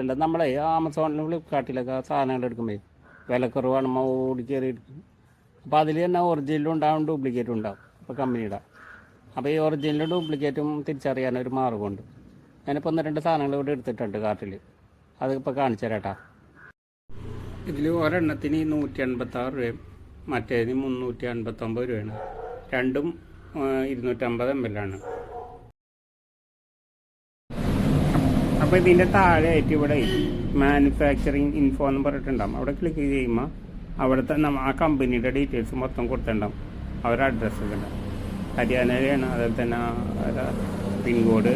അല്ല നമ്മളെ ആമസോണിലും ഫ്ലിപ്കാർട്ടിലൊക്കെ സാധനങ്ങൾ എടുക്കുമ്പോൾ വിലക്കുറവാണ് ഓടി കയറി എടുക്കും. അപ്പോൾ അതിൽ തന്നെ ഒറിജിനലും ഉണ്ടാവും ഡ്യൂപ്ലിക്കേറ്റും ഉണ്ടാവും. അപ്പോൾ കമ്പനിയുടെ അപ്പോൾ ഈ ഒറിജിനലും ഡ്യൂപ്ലിക്കേറ്റും തിരിച്ചറിയാനൊരു മാർഗ്ഗമുണ്ട്. ഞാനിപ്പോൾ 1-2 സാധനങ്ങൾ ഇവിടെ എടുത്തിട്ടുണ്ട് കാർട്ടിൽ. അതിപ്പോൾ കാണിച്ചു തരാട്ടാ. ഇതിൽ ഒരെണ്ണത്തിന് 186 രൂപയും മറ്റേതിന് 359 രൂപയാണ്. രണ്ടും 250 ml ആണ്. അപ്പോൾ ഇതിൻ്റെ താഴെയായിട്ട് ഇവിടെ മാനുഫാക്ചറിങ് ഇൻഫോ എന്ന് പറഞ്ഞിട്ടുണ്ടാകും. അവിടെ ക്ലിക്ക് ചെയ്യുമ്പോൾ അവിടുത്തെ ആ കമ്പനിയുടെ ഡീറ്റെയിൽസ് മൊത്തം കൊടുത്തിട്ടുണ്ടാകും. അവരുടെ അഡ്രസ്സൊക്കെ ഉണ്ടാവും. ഹരിയാനയിലാണ്. അതുപോലെ തന്നെ പിൻകോഡ്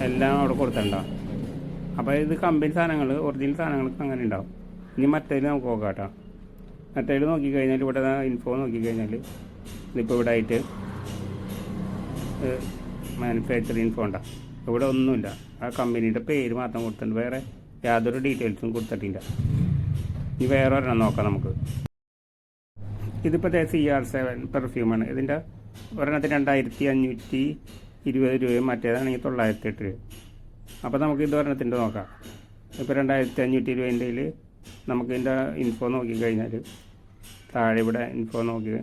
എല്ലാം അവിടെ കൊടുത്തിട്ടുണ്ടാവും. അപ്പോൾ ഇത് കമ്പനി സാധനങ്ങൾ ഒറിജിനൽ സാധനങ്ങൾക്ക് അങ്ങനെ ഉണ്ടാവും. ഇനി മറ്റേതിൽ നമുക്ക് നോക്കാം കേട്ടോ. മറ്റേതിൽ നോക്കിക്കഴിഞ്ഞാൽ ഇവിടെ ഇൻഫോ നോക്കിക്കഴിഞ്ഞാൽ ഇതിപ്പോൾ ഇവിടെ ആയിട്ട് മാനുഫാക്ചറിങ് ഇൻഫോ ഉണ്ടാവും. ഇവിടെ ഒന്നുമില്ല. ആ കമ്പനിയുടെ പേര് മാത്രം കൊടുത്തിട്ടുണ്ട്. വേറെ യാതൊരു ഡീറ്റെയിൽസും കൊടുത്തിട്ടില്ല. ഇനി വേറെ ഒരെണ്ണം നോക്കാം നമുക്ക്. ഇതിപ്പോൾ CR7 പെർഫ്യൂമാണ്. ഇതിൻ്റെ ഒരെണ്ണത്തിന് 2520 രൂപയും മറ്റേതാണെങ്കിൽ 908 രൂപ. അപ്പോൾ നമുക്ക് ഇത് ഒരെണ്ണത്തിൻ്റെ നോക്കാം. ഇപ്പോൾ 2500 രൂപേൻ്റെ നമുക്കിതിൻ്റെ ഇൻഫോ നോക്കിക്കഴിഞ്ഞാൽ താഴെ ഇവിടെ ഇൻഫോ നോക്കി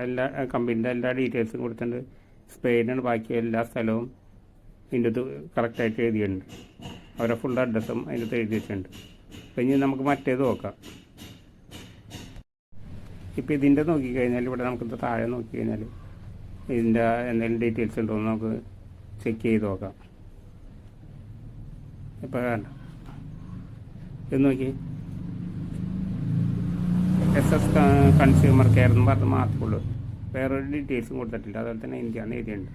എല്ലാ കമ്പനീൻ്റെ എല്ലാ ഡീറ്റെയിൽസും കൊടുത്തിട്ടുണ്ട്. സ്പെയിനാണ്. ബാക്കി എല്ലാ സ്ഥലവും ഇതിൻ്റെ അത് കറക്റ്റായിട്ട് എഴുതിയിട്ടുണ്ട്. അവരുടെ ഫുൾ അഡ്രസ്സും അതിൻ്റെ അത് എഴുതി വെച്ചിട്ടുണ്ട്. അപ്പോൾ ഇനി നമുക്ക് മറ്റേത് നോക്കാം. ഇപ്പോൾ ഇതിൻ്റെ നോക്കിക്കഴിഞ്ഞാൽ ഇവിടെ നമുക്ക് താഴെ നോക്കിക്കഴിഞ്ഞാൽ ഇതിൻ്റെ എന്തെങ്കിലും ഡീറ്റെയിൽസ് ഉണ്ടോ എന്ന് നമുക്ക് ചെക്ക് ചെയ്ത് നോക്കാം. ഇപ്പോൾ വേണ്ട ഇത് നോക്കി SS കൺസ്യൂമർ കെയർ എന്ന് പറഞ്ഞ് മാത്രമേ വേറൊരു ഡീറ്റെയിൽസും കൊടുത്തിട്ടില്ല. അതുപോലെ തന്നെ ഇന്ത്യയാണ് എഴുതിയുണ്ട്.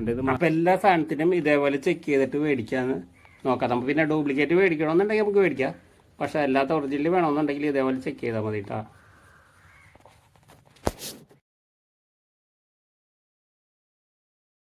ഇത് അപ്പോൾ എല്ലാ സാധനത്തിനും ഇതേപോലെ ചെക്ക് ചെയ്തിട്ട് മേടിക്കാമെന്ന് നോക്കാം. നമുക്ക് പിന്നെ ഡ്യൂപ്ലിക്കേറ്റ് മേടിക്കണമെന്നുണ്ടെങ്കിൽ നമുക്ക് മേടിക്കാം. പക്ഷേ അല്ലാത്ത ഒറിജിനൽ വേണമെന്നുണ്ടെങ്കിൽ ഇതേപോലെ ചെക്ക് ചെയ്താൽ മതി കേട്ടോ.